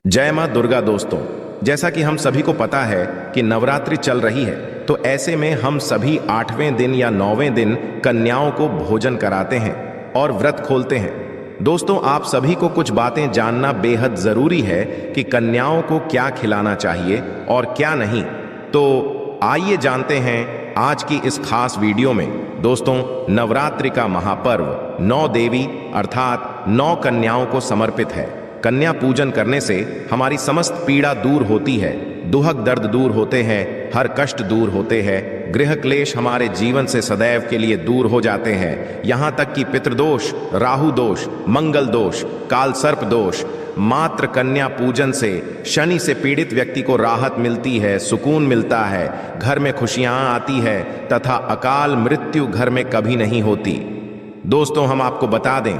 जय मां दुर्गा। दोस्तों, जैसा कि हम सभी को पता है कि नवरात्रि चल रही है, तो ऐसे में हम सभी 8वें दिन या 9वें दिन कन्याओं को भोजन कराते हैं और व्रत खोलते हैं। दोस्तों, आप सभी को कुछ बातें जानना बेहद जरूरी है कि कन्याओं को क्या खिलाना चाहिए और क्या नहीं। तो आइए जानते हैं आज की इस खास वीडियो में। दोस्तों, नवरात्रि का महापर्व 9 देवी अर्थात 9 कन्याओं को समर्पित है। कन्या पूजन करने से हमारी समस्त पीड़ा दूर होती है, दुहक दर्द दूर होते हैं, हर कष्ट दूर होते हैं, गृह क्लेश हमारे जीवन से सदैव के लिए दूर हो जाते हैं। यहाँ तक कि पितृदोष, राहु दोष, मंगल दोष, काल सर्प दोष, मात्र कन्या पूजन से शनि से पीड़ित व्यक्ति को राहत मिलती है, सुकून मिलता है, घर में खुशियां आती है तथा अकाल मृत्यु घर में कभी नहीं होती। दोस्तों, हम आपको बता दें,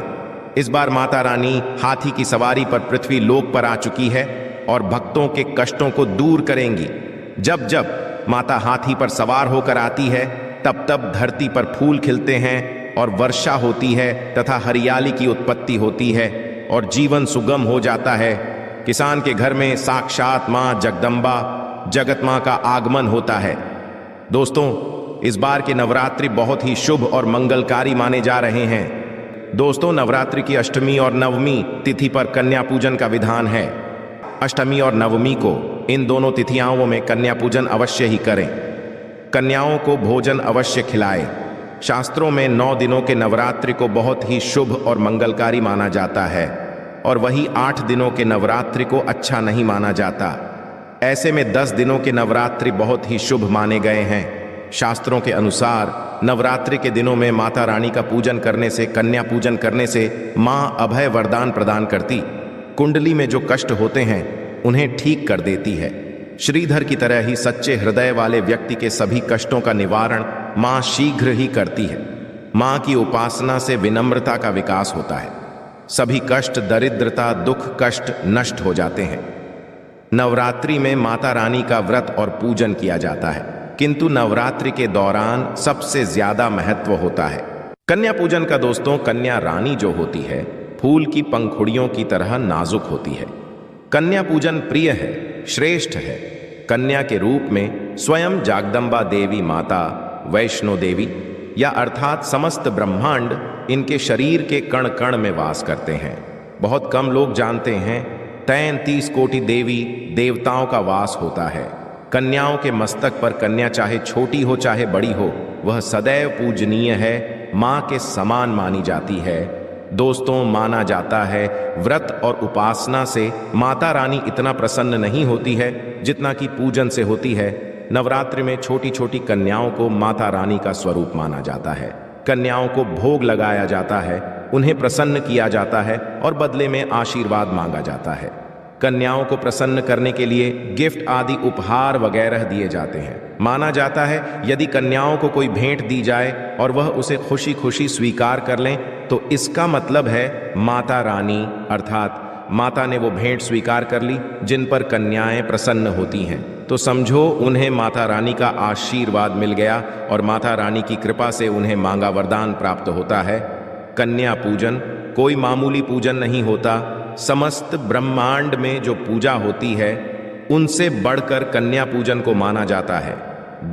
इस बार माता रानी हाथी की सवारी पर पृथ्वी लोक पर आ चुकी है और भक्तों के कष्टों को दूर करेंगी। जब जब माता हाथी पर सवार होकर आती है, तब तब धरती पर फूल खिलते हैं और वर्षा होती है तथा हरियाली की उत्पत्ति होती है और जीवन सुगम हो जाता है। किसान के घर में साक्षात मां जगदम्बा जगत मां का आगमन होता है। दोस्तों, इस बार के नवरात्रि बहुत ही शुभ और मंगलकारी माने जा रहे हैं। दोस्तों, नवरात्रि की अष्टमी और नवमी तिथि पर कन्या पूजन का विधान है। अष्टमी और नवमी को, इन दोनों तिथियों में कन्या पूजन अवश्य ही करें। कन्याओं को भोजन अवश्य खिलाएं। शास्त्रों में 9 दिनों के नवरात्रि को बहुत ही शुभ और मंगलकारी माना जाता है और वही 8 दिनों के नवरात्रि को अच्छा नहीं माना जाता। ऐसे में 10 दिनों के नवरात्रि बहुत ही शुभ माने गए हैं। शास्त्रों के अनुसार नवरात्रि के दिनों में माता रानी का पूजन करने से, कन्या पूजन करने से मां अभय वरदान प्रदान करती, कुंडली में जो कष्ट होते हैं उन्हें ठीक कर देती है। श्रीधर की तरह ही सच्चे हृदय वाले व्यक्ति के सभी कष्टों का निवारण मां शीघ्र ही करती है। मां की उपासना से विनम्रता का विकास होता है। सभी कष्ट, दरिद्रता, दुख, कष्ट नष्ट हो जाते हैं। नवरात्रि में माता रानी का व्रत और पूजन किया जाता है, किंतु नवरात्रि के दौरान सबसे ज्यादा महत्व होता है कन्या पूजन का। दोस्तों, कन्या रानी जो होती है फूल की पंखुड़ियों की तरह नाजुक होती है। कन्या पूजन प्रिय है, श्रेष्ठ है। कन्या के रूप में स्वयं जगदम्बा देवी माता, वैष्णो देवी या अर्थात समस्त ब्रह्मांड इनके शरीर के कण कण में वास करते हैं। बहुत कम लोग जानते हैं 33 कोटि देवी देवताओं का वास होता है। कन्याओं के मस्तक पर कन्या चाहे छोटी हो चाहे बड़ी हो, वह सदैव पूजनीय है, मां के समान मानी जाती है। दोस्तों, माना जाता है व्रत और उपासना से माता रानी इतना प्रसन्न नहीं होती है जितना कि पूजन से होती है। नवरात्रि में छोटी छोटी कन्याओं को माता रानी का स्वरूप माना जाता है। कन्याओं को भोग लगाया जाता है, उन्हें प्रसन्न किया जाता है और बदले में आशीर्वाद मांगा जाता है। कन्याओं को प्रसन्न करने के लिए गिफ्ट आदि उपहार वगैरह दिए जाते हैं। माना जाता है यदि कन्याओं को कोई भेंट दी जाए और वह उसे खुशी खुशी स्वीकार कर लें, तो इसका मतलब है माता रानी अर्थात माता ने वो भेंट स्वीकार कर ली जिन पर कन्याएं प्रसन्न होती हैं। तो समझो उन्हें माता रानी का आशीर्वाद मिल गया और माता रानी की कृपा से उन्हें मांगा वरदान प्राप्त होता है। कन्या पूजन कोई मामूली पूजन नहीं होता। समस्त ब्रह्मांड में जो पूजा होती है उनसे बढ़कर कन्या पूजन को माना जाता है।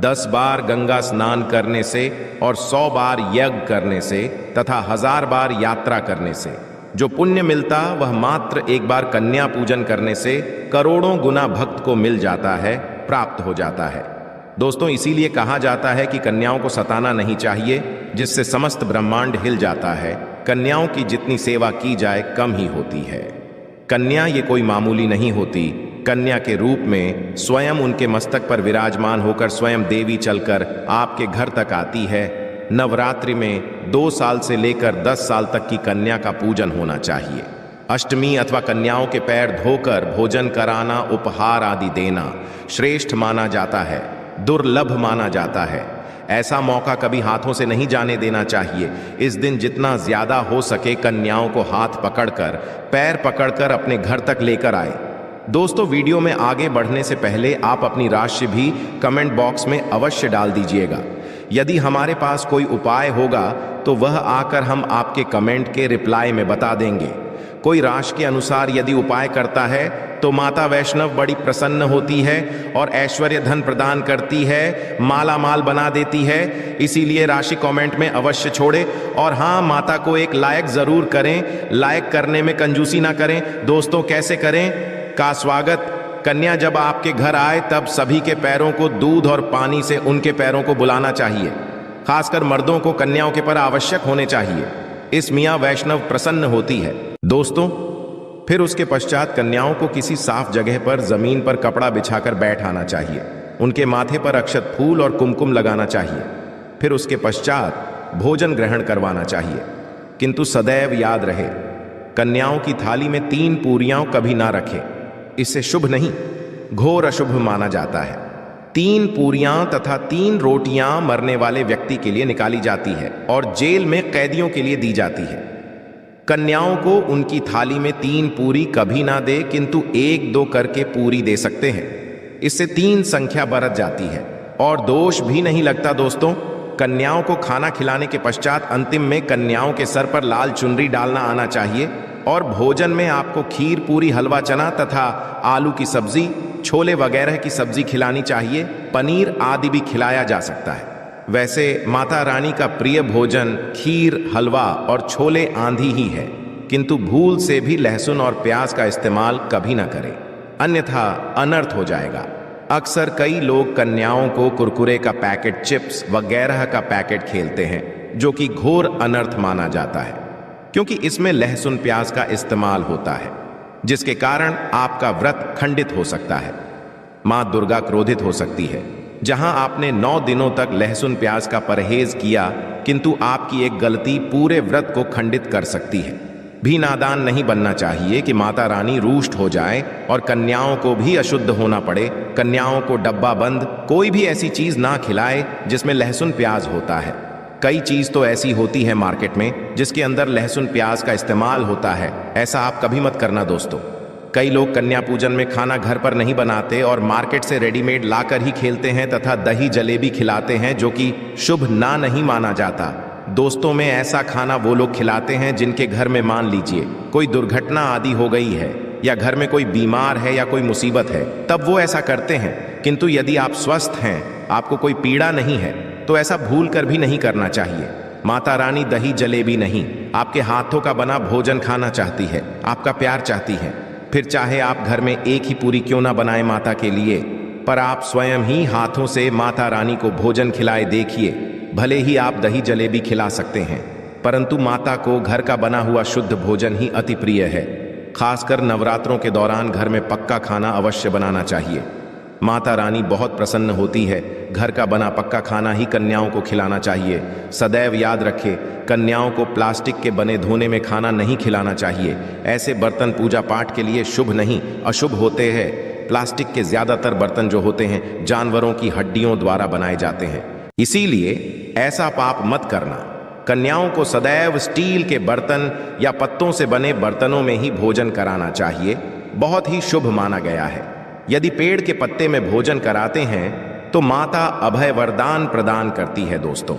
10 बार गंगा स्नान करने से और 100 बार यज्ञ करने से तथा 1000 बार यात्रा करने से जो पुण्य मिलता, वह मात्र एक बार कन्या पूजन करने से करोड़ों गुना भक्त को मिल जाता है, प्राप्त हो जाता है। दोस्तों, इसीलिए कहा जाता है कि कन्याओं को सताना नहीं चाहिए, जिससे समस्त ब्रह्मांड हिल जाता है। कन्याओं की जितनी सेवा की जाए कम ही होती है। कन्या ये कोई मामूली नहीं होती। कन्या के रूप में स्वयं उनके मस्तक पर विराजमान होकर स्वयं देवी चलकर आपके घर तक आती है। नवरात्रि में 2 साल से लेकर 10 साल तक की कन्या का पूजन होना चाहिए। अष्टमी अथवा कन्याओं के पैर धोकर भोजन कराना, उपहार आदि देना श्रेष्ठ माना जाता है, दुर्लभ माना जाता है। ऐसा मौका कभी हाथों से नहीं जाने देना चाहिए। इस दिन जितना ज्यादा हो सके कन्याओं को हाथ पकड़कर, पैर पकड़कर अपने घर तक लेकर आए। दोस्तों, वीडियो में आगे बढ़ने से पहले आप अपनी राशि भी कमेंट बॉक्स में अवश्य डाल दीजिएगा। यदि हमारे पास कोई उपाय होगा तो वह आकर हम आपके कमेंट के रिप्लाई में बता देंगे। कोई राशि के अनुसार यदि उपाय करता है तो माता वैष्णव बड़ी प्रसन्न होती है और ऐश्वर्य धन प्रदान करती है, माला माल बना देती है। इसीलिए राशि कमेंट में अवश्य छोड़े और हाँ, माता को एक लायक जरूर करें। लायक करने में कंजूसी ना करें। दोस्तों, कैसे करें का स्वागत? कन्या जब आपके घर आए तब सभी के पैरों को दूध और पानी से उनके पैरों को बुलाना चाहिए। खासकर मर्दों को कन्याओं के पर आवश्यक होने चाहिए। इस मियाँ वैष्णव प्रसन्न होती है। दोस्तों, फिर उसके पश्चात कन्याओं को किसी साफ जगह पर जमीन पर कपड़ा बिछाकर बैठ आना चाहिए। उनके माथे पर अक्षत फूल और कुमकुम लगाना चाहिए। फिर उसके पश्चात भोजन ग्रहण करवाना चाहिए। किंतु सदैव याद रहे, कन्याओं की थाली में 3 पूरियां कभी ना रखें। इससे शुभ नहीं, घोर अशुभ माना जाता है। 3 पूरियां तथा 3 रोटियां मरने वाले व्यक्ति के लिए निकाली जाती है और जेल में कैदियों के लिए दी जाती है। कन्याओं को उनकी थाली में 3 पूरी कभी ना दे, किंतु 1-2 करके पूरी दे सकते हैं। इससे 3 संख्या बरत जाती है और दोष भी नहीं लगता। दोस्तों, कन्याओं को खाना खिलाने के पश्चात अंतिम में कन्याओं के सर पर लाल चुनरी डालना आना चाहिए और भोजन में आपको खीर, पूरी, हलवा, चना तथा आलू की सब्जी, छोले वगैरह की सब्जी खिलानी चाहिए। पनीर आदि भी खिलाया जा सकता है। वैसे माता रानी का प्रिय भोजन खीर, हलवा और छोले आंधी ही है, किंतु भूल से भी लहसुन और प्याज का इस्तेमाल कभी ना करें, अन्यथा अनर्थ हो जाएगा। अक्सर कई लोग कन्याओं को कुरकुरे का पैकेट, चिप्स वगैरह का पैकेट खेलते हैं, जो कि घोर अनर्थ माना जाता है, क्योंकि इसमें लहसुन प्याज का इस्तेमाल होता है, जिसके कारण आपका व्रत खंडित हो सकता है। मां दुर्गा क्रोधित हो सकती है। जहां आपने 9 दिनों तक लहसुन प्याज का परहेज किया, किंतु आपकी एक गलती पूरे व्रत को खंडित कर सकती है। भी नादान नहीं बनना चाहिए कि माता रानी रुष्ट हो जाए और कन्याओं को भी अशुद्ध होना पड़े। कन्याओं को डब्बा बंद कोई भी ऐसी चीज ना खिलाए जिसमें लहसुन प्याज होता है। कई चीज तो ऐसी होती है मार्केट में जिसके अंदर लहसुन प्याज का इस्तेमाल होता है। ऐसा आप कभी मत करना दोस्तों। कई लोग कन्या पूजन में खाना घर पर नहीं बनाते और मार्केट से रेडीमेड लाकर ही खेलते हैं तथा दही जलेबी खिलाते हैं, जो कि शुभ ना नहीं माना जाता। दोस्तों में ऐसा खाना वो लोग खिलाते हैं जिनके घर में मान लीजिए कोई दुर्घटना आदि हो गई है या घर में कोई बीमार है या कोई मुसीबत है, तब वो ऐसा करते हैं। किंतु यदि आप स्वस्थ हैं, आपको कोई पीड़ा नहीं है, तो ऐसा भूल कर भी नहीं करना चाहिए। माता रानी दही जलेबी नहीं, आपके हाथों का बना भोजन खाना चाहती है, आपका प्यार चाहती है। फिर चाहे आप घर में एक ही पूरी क्यों ना बनाए माता के लिए, पर आप स्वयं ही हाथों से माता रानी को भोजन खिलाए देखिए। भले ही आप दही जलेबी खिला सकते हैं, परंतु माता को घर का बना हुआ शुद्ध भोजन ही अति प्रिय है। खासकर नवरात्रों के दौरान घर में पक्का खाना अवश्य बनाना चाहिए। माता रानी बहुत प्रसन्न होती है। घर का बना पक्का खाना ही कन्याओं को खिलाना चाहिए। सदैव याद रखें, कन्याओं को प्लास्टिक के बने धोने में खाना नहीं खिलाना चाहिए। ऐसे बर्तन पूजा पाठ के लिए शुभ नहीं, अशुभ होते हैं। प्लास्टिक के ज्यादातर बर्तन जो होते हैं जानवरों की हड्डियों द्वारा बनाए जाते हैं, इसीलिए ऐसा पाप मत करना। कन्याओं को सदैव स्टील के बर्तन या पत्तों से बने बर्तनों में ही भोजन कराना चाहिए। बहुत ही शुभ माना गया है। यदि पेड़ के पत्ते में भोजन कराते हैं तो माता अभय वरदान प्रदान करती है। दोस्तों,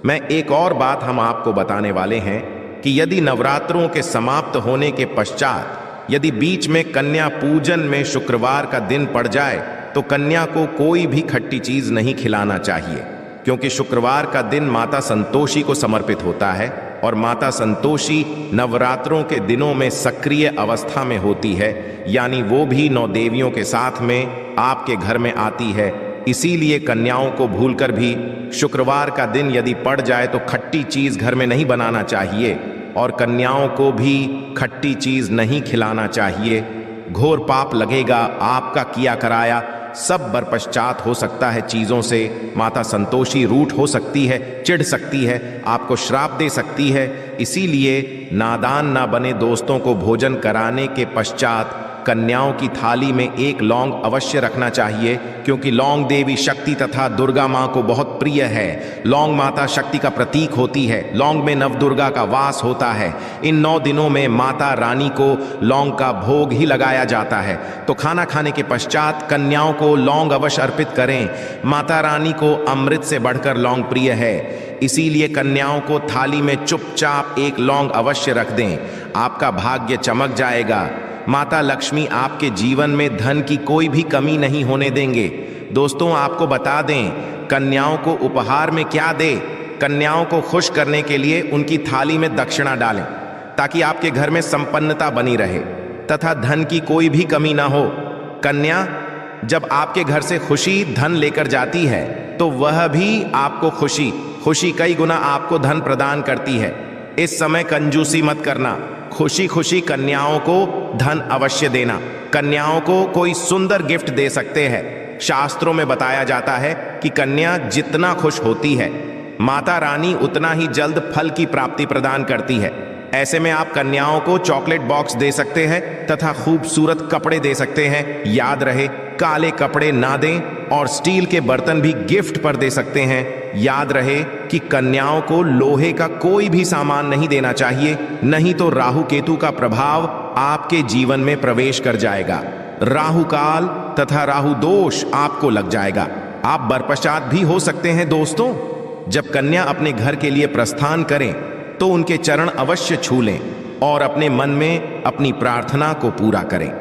मैं एक और बात हम आपको बताने वाले हैं कि यदि नवरात्रों के समाप्त होने के पश्चात यदि बीच में कन्या पूजन में शुक्रवार का दिन पड़ जाए तो कन्या को कोई भी खट्टी चीज नहीं खिलाना चाहिए, क्योंकि शुक्रवार का दिन माता संतोषी को समर्पित होता है और माता संतोषी नवरात्रों के दिनों में सक्रिय अवस्था में होती है, यानी वो भी 9 देवियों के साथ में आपके घर में आती है। इसीलिए कन्याओं को भूलकर भी शुक्रवार का दिन यदि पड़ जाए तो खट्टी चीज घर में नहीं बनाना चाहिए और कन्याओं को भी खट्टी चीज नहीं खिलाना चाहिए। घोर पाप लगेगा। आपका किया कराया सब बरपश्चात हो सकता है चीजों से। माता संतोषी रूठ हो सकती है, चिढ़ सकती है, आपको श्राप दे सकती है। इसीलिए नादान ना बने। दोस्तों को भोजन कराने के पश्चात कन्याओं की थाली में एक लौंग अवश्य रखना चाहिए, क्योंकि लौंग देवी शक्ति तथा दुर्गा मां को बहुत प्रिय है। लौंग माता शक्ति का प्रतीक होती है। लौंग में नवदुर्गा का वास होता है। इन 9 दिनों में माता रानी को लौंग का भोग ही लगाया जाता है। तो खाना खाने के पश्चात कन्याओं को लौंग अवश्य अर्पित करें। माता रानी को अमृत से बढ़कर लौंग प्रिय है, इसीलिए कन्याओं को थाली में चुपचाप एक लौंग अवश्य रख दें। आपका भाग्य चमक जाएगा। माता लक्ष्मी आपके जीवन में धन की कोई भी कमी नहीं होने देंगे। दोस्तों, आपको बता दें, कन्याओं को उपहार में क्या दे? कन्याओं को खुश करने के लिए उनकी थाली में दक्षिणा डालें, ताकि आपके घर में संपन्नता बनी रहे तथा धन की कोई भी कमी ना हो। कन्या जब आपके घर से खुशी धन लेकर जाती है, तो वह भी आपको खुशी कई गुना आपको धन प्रदान करती है। इस समय कंजूसी मत करना, खुशी खुशी कन्याओं को धन अवश्य देना। कन्याओं को कोई सुंदर गिफ्ट दे सकते हैं। शास्त्रों में बताया जाता है कि कन्या जितना खुश होती है, माता रानी उतना ही जल्द फल की प्राप्ति प्रदान करती है। ऐसे में आप कन्याओं को चॉकलेट बॉक्स दे सकते हैं तथा खूबसूरत कपड़े दे सकते हैं। याद रहे, काले कपड़े ना दें और स्टील के बर्तन भी गिफ्ट पर दे सकते हैं। याद रहे कि कन्याओं को लोहे का कोई भी सामान नहीं देना चाहिए, नहीं तो राहु केतु का प्रभाव आपके जीवन में प्रवेश कर जाएगा। राहु काल तथा राहु दोष आपको लग जाएगा। आप बरपश्चात भी हो सकते हैं। दोस्तों, जब कन्या अपने घर के लिए प्रस्थान करें तो उनके चरण अवश्य छू लें और अपने मन में अपनी प्रार्थना को पूरा करें।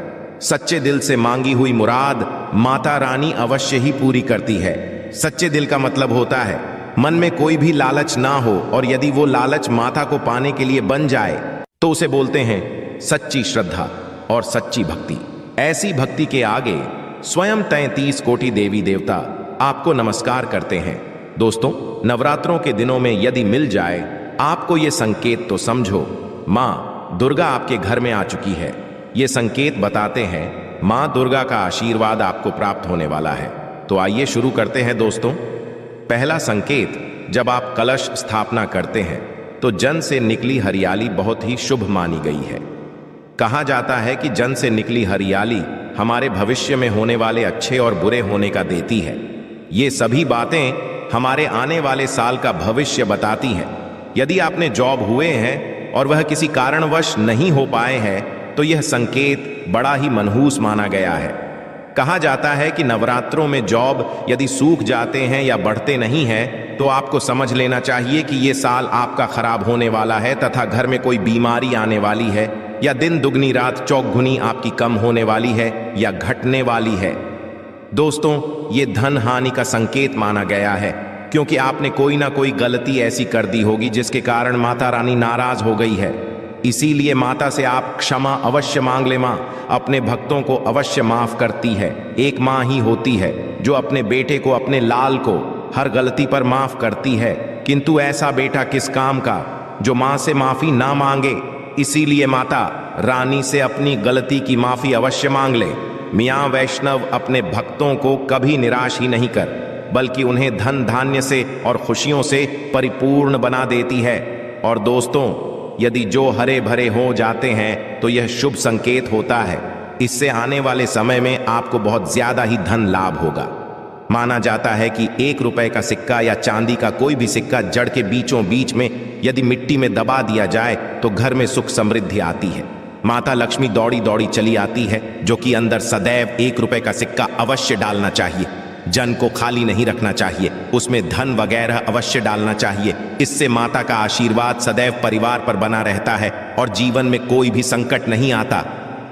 सच्चे दिल से मांगी हुई मुराद माता रानी अवश्य ही पूरी करती है। सच्चे दिल का मतलब होता है मन में कोई भी लालच ना हो, और यदि वो लालच माता को पाने के लिए बन जाए तो उसे बोलते हैं सच्ची श्रद्धा और सच्ची भक्ति। ऐसी भक्ति के आगे स्वयं 33 कोटि देवी देवता आपको नमस्कार करते हैं। दोस्तों, नवरात्रों के दिनों में यदि मिल जाए आपको ये संकेत, तो समझो माँ दुर्गा आपके घर में आ चुकी है। ये संकेत बताते हैं माँ दुर्गा का आशीर्वाद आपको प्राप्त होने वाला है। तो आइए शुरू करते हैं। दोस्तों, पहला संकेत, जब आप कलश स्थापना करते हैं तो जन से निकली हरियाली बहुत ही शुभ मानी गई है। कहा जाता है कि जन से निकली हरियाली हमारे भविष्य में होने वाले अच्छे और बुरे होने का देती है। ये सभी बातें हमारे आने वाले साल का भविष्य बताती हैं। यदि आपने जॉब हुए हैं और वह किसी कारणवश नहीं हो पाए हैं, तो यह संकेत बड़ा ही मनहूस माना गया है। कहा जाता है कि नवरात्रों में जॉब यदि सूख जाते हैं या बढ़ते नहीं हैं, तो आपको समझ लेना चाहिए कि ये साल आपका खराब होने वाला है तथा घर में कोई बीमारी आने वाली है, या दिन दुगनी रात चौगुनी आपकी कम होने वाली है या घटने वाली है। दोस्तों, ये धन हानि का संकेत माना गया है, क्योंकि आपने कोई ना कोई गलती ऐसी कर दी होगी जिसके कारण माता रानी नाराज हो गई है। इसीलिए माता से आप क्षमा अवश्य मांग ले। माँ अपने भक्तों को अवश्य माफ करती है। एक माँ ही होती है जो अपने बेटे को, अपने लाल को हर गलती पर माफ करती है, किंतु ऐसा बेटा किस काम का जो माँ से माफी ना मांगे। इसीलिए माता रानी से अपनी गलती की माफी अवश्य मांग ले। मियाँ वैष्णव अपने भक्तों को कभी निराश ही नहीं कर, बल्कि उन्हें धन धान्य से और खुशियों से परिपूर्ण बना देती है। और दोस्तों, यदि जो हरे भरे हो जाते हैं तो यह शुभ संकेत होता है। इससे आने वाले समय में आपको बहुत ज्यादा ही धन लाभ होगा। माना जाता है कि 1 रुपए का सिक्का या चांदी का कोई भी सिक्का जड़ के बीचों बीच में यदि मिट्टी में दबा दिया जाए तो घर में सुख समृद्धि आती है। माता लक्ष्मी दौड़ी दौड़ी चली आती है, जो कि अंदर सदैव 1 रुपए का सिक्का अवश्य डालना चाहिए। जन को खाली नहीं रखना चाहिए, उसमें धन वगैरह अवश्य डालना चाहिए। इससे माता का आशीर्वाद सदैव परिवार पर बना रहता है और जीवन में कोई भी संकट नहीं आता।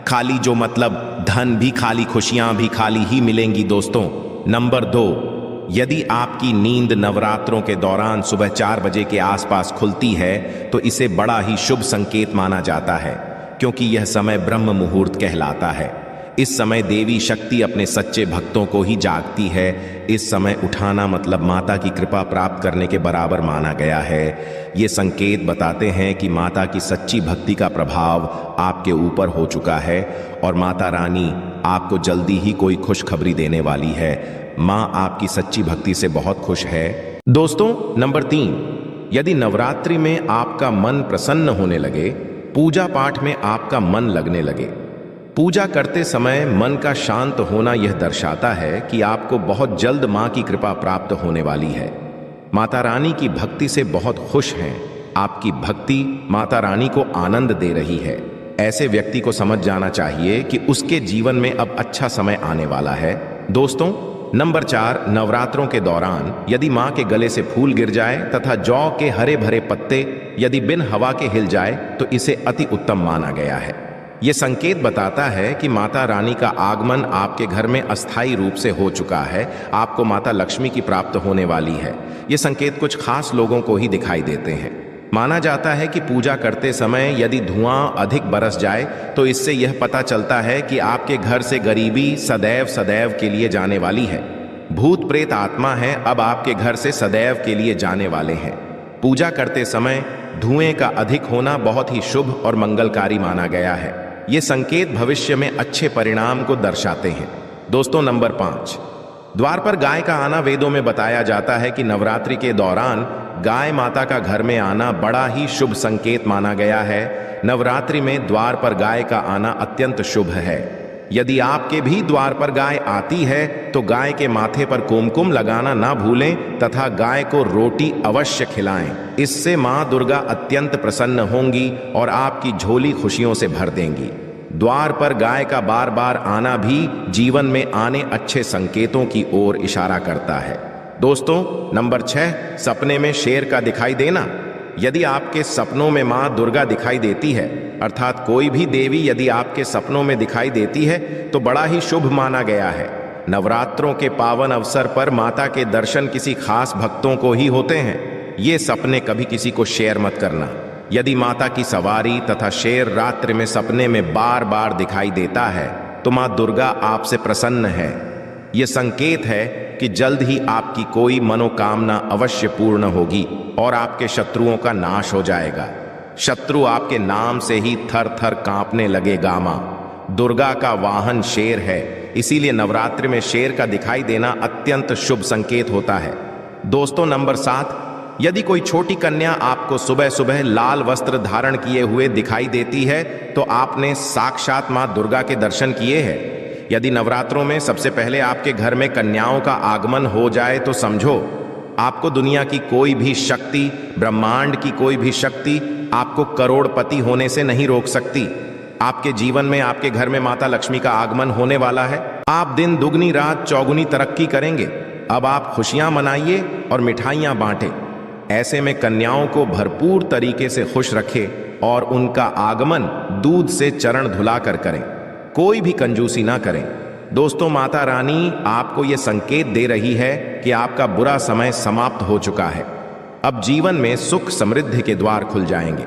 खाली जो मतलब धन भी खाली, खुशियां भी खाली ही मिलेंगी। दोस्तों, नंबर 2, यदि आपकी नींद नवरात्रों के दौरान सुबह 4 बजे के आसपास खुलती है तो इसे बड़ा ही शुभ संकेत माना जाता है, क्योंकि यह समय ब्रह्म मुहूर्त कहलाता है। इस समय देवी शक्ति अपने सच्चे भक्तों को ही जागती है। इस समय उठाना मतलब माता की कृपा प्राप्त करने के बराबर माना गया है। ये संकेत बताते हैं कि माता की सच्ची भक्ति का प्रभाव आपके ऊपर हो चुका है और माता रानी आपको जल्दी ही कोई खुशखबरी देने वाली है। माँ आपकी सच्ची भक्ति से बहुत खुश है। दोस्तों, नंबर 3, यदि नवरात्रि में आपका मन प्रसन्न होने लगे, पूजा पाठ में आपका मन लगने लगे, पूजा करते समय मन का शांत होना यह दर्शाता है कि आपको बहुत जल्द माँ की कृपा प्राप्त होने वाली है। माता रानी की भक्ति से बहुत खुश हैं। आपकी भक्ति माता रानी को आनंद दे रही है। ऐसे व्यक्ति को समझ जाना चाहिए कि उसके जीवन में अब अच्छा समय आने वाला है। दोस्तों, नंबर 4, नवरात्रों के दौरान यदि मां के गले से फूल गिर जाए तथा जौ के हरे भरे पत्ते यदि बिन हवा के हिल जाए तो इसे अति उत्तम माना गया है। ये संकेत बताता है कि माता रानी का आगमन आपके घर में अस्थायी रूप से हो चुका है, आपको माता लक्ष्मी की प्राप्त होने वाली है। ये संकेत कुछ खास लोगों को ही दिखाई देते हैं। माना जाता है कि पूजा करते समय यदि धुआं अधिक बरस जाए तो इससे यह पता चलता है कि आपके घर से गरीबी सदैव सदैव के लिए जाने वाली है। भूत प्रेत आत्मा है अब आपके घर से सदैव के लिए जाने वाले हैं। पूजा करते समय धुएं का अधिक होना बहुत ही शुभ और मंगलकारी माना गया है। ये संकेत भविष्य में अच्छे परिणाम को दर्शाते हैं। दोस्तों, नंबर 5, द्वार पर गाय का आना। वेदों में बताया जाता है कि नवरात्रि के दौरान गाय माता का घर में आना बड़ा ही शुभ संकेत माना गया है। नवरात्रि में द्वार पर गाय का आना अत्यंत शुभ है। यदि आपके भी द्वार पर गाय आती है तो गाय के माथे पर कुमकुम लगाना ना भूलें तथा गाय को रोटी अवश्य खिलाएं। इससे मां दुर्गा अत्यंत प्रसन्न होंगी और आपकी झोली खुशियों से भर देंगी। द्वार पर गाय का बार बार आना भी जीवन में आने अच्छे संकेतों की ओर इशारा करता है। दोस्तों, नंबर 6, सपने में शेर का दिखाई देना। यदि आपके सपनों में मां दुर्गा दिखाई देती है, अर्थात कोई भी देवी यदि आपके सपनों में दिखाई देती है तो बड़ा ही शुभ माना गया है। नवरात्रों के पावन अवसर पर माता के दर्शन किसी खास भक्तों को ही होते हैं। ये सपने कभी किसी को शेयर मत करना। यदि माता की सवारी तथा शेर रात्रि में सपने में बार बार दिखाई देता है तो मां दुर्गा आपसे प्रसन्न है। यह संकेत है कि जल्द ही आपकी कोई मनोकामना अवश्य पूर्ण होगी और आपके शत्रुओं का नाश हो जाएगा। शत्रु आपके नाम से ही थर थर कांपने लगेगा। मां दुर्गा का वाहन शेर है, इसीलिए नवरात्रि में शेर का दिखाई देना अत्यंत शुभ संकेत होता है। दोस्तों, नंबर 7, यदि कोई छोटी कन्या आपको सुबह सुबह लाल वस्त्र धारण किए हुए दिखाई देती है तो आपने साक्षात मां दुर्गा के दर्शन किए हैं। यदि नवरात्रों में सबसे पहले आपके घर में कन्याओं का आगमन हो जाए तो समझो आपको दुनिया की कोई भी शक्ति, ब्रह्मांड की कोई भी शक्ति आपको करोड़पति होने से नहीं रोक सकती। आपके जीवन में आपके घर में माता लक्ष्मी का आगमन होने वाला है। आप दिन दुगनी रात चौगुनी तरक्की करेंगे। अब आप खुशियां मनाइए और मिठाइयां बांटें। ऐसे में कन्याओं को भरपूर तरीके से खुश रखें और उनका आगमन दूध से चरण धुलाकर करें। कोई भी कंजूसी ना करें। दोस्तों, माता रानी आपको यह संकेत दे रही है कि आपका बुरा समय समाप्त हो चुका है। अब जीवन में सुख समृद्धि के द्वार खुल जाएंगे।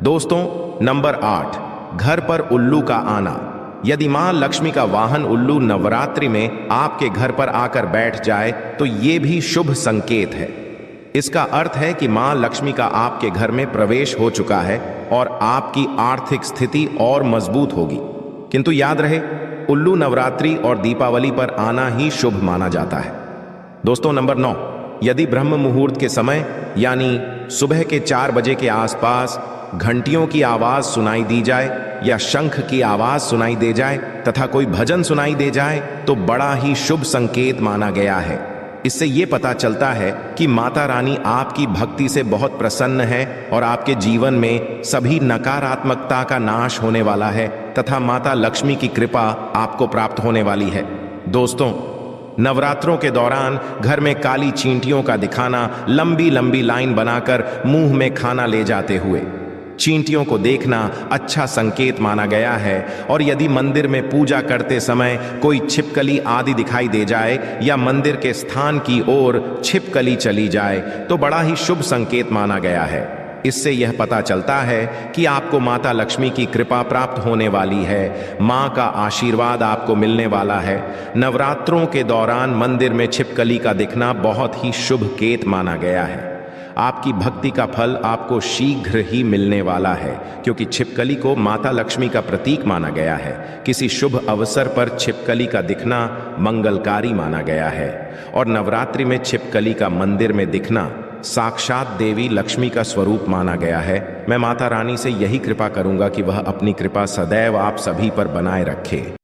दोस्तों, नंबर 8, घर पर उल्लू का आना। यदि मां लक्ष्मी का वाहन उल्लू नवरात्रि में आपके घर पर आकर बैठ जाए तो ये भी शुभ संकेत है। इसका अर्थ है कि मां लक्ष्मी का आपके घर में प्रवेश हो चुका है और आपकी आर्थिक स्थिति और मजबूत होगी। किंतु याद रहे, उल्लू नवरात्रि और दीपावली पर आना ही शुभ माना जाता है। दोस्तों, नंबर 9, यदि ब्रह्म मुहूर्त के समय यानी सुबह के 4 बजे के आसपास घंटियों की आवाज सुनाई दी जाए या शंख की आवाज सुनाई दे जाए तथा कोई भजन सुनाई दे जाए तो बड़ा ही शुभ संकेत माना गया है। इससे ये पता चलता है कि माता रानी आपकी भक्ति से बहुत प्रसन्न है और आपके जीवन में सभी नकारात्मकता का नाश होने वाला है तथा माता लक्ष्मी की कृपा आपको प्राप्त होने वाली है। दोस्तों, नवरात्रों के दौरान घर में काली चींटियों का दिखाना, लंबी लंबी लाइन बनाकर मुंह में खाना ले जाते हुए चींटियों को देखना अच्छा संकेत माना गया है। और यदि मंदिर में पूजा करते समय कोई छिपकली आदि दिखाई दे जाए या मंदिर के स्थान की ओर छिपकली चली जाए तो बड़ा ही शुभ संकेत माना गया है। इससे यह पता चलता है कि आपको माता लक्ष्मी की कृपा प्राप्त होने वाली है, मां का आशीर्वाद आपको मिलने वाला है। नवरात्रों के दौरान मंदिर में छिपकली का दिखना बहुत ही शुभ केत माना गया है। आपकी भक्ति का फल आपको शीघ्र ही मिलने वाला है, क्योंकि छिपकली को माता लक्ष्मी का प्रतीक माना गया है। किसी शुभ अवसर पर छिपकली का दिखना मंगलकारी माना गया है और नवरात्रि में छिपकली का मंदिर में दिखना साक्षात देवी लक्ष्मी का स्वरूप माना गया है। मैं माता रानी से यही कृपा करूंगा कि वह अपनी कृपा सदैव आप सभी पर बनाए रखे।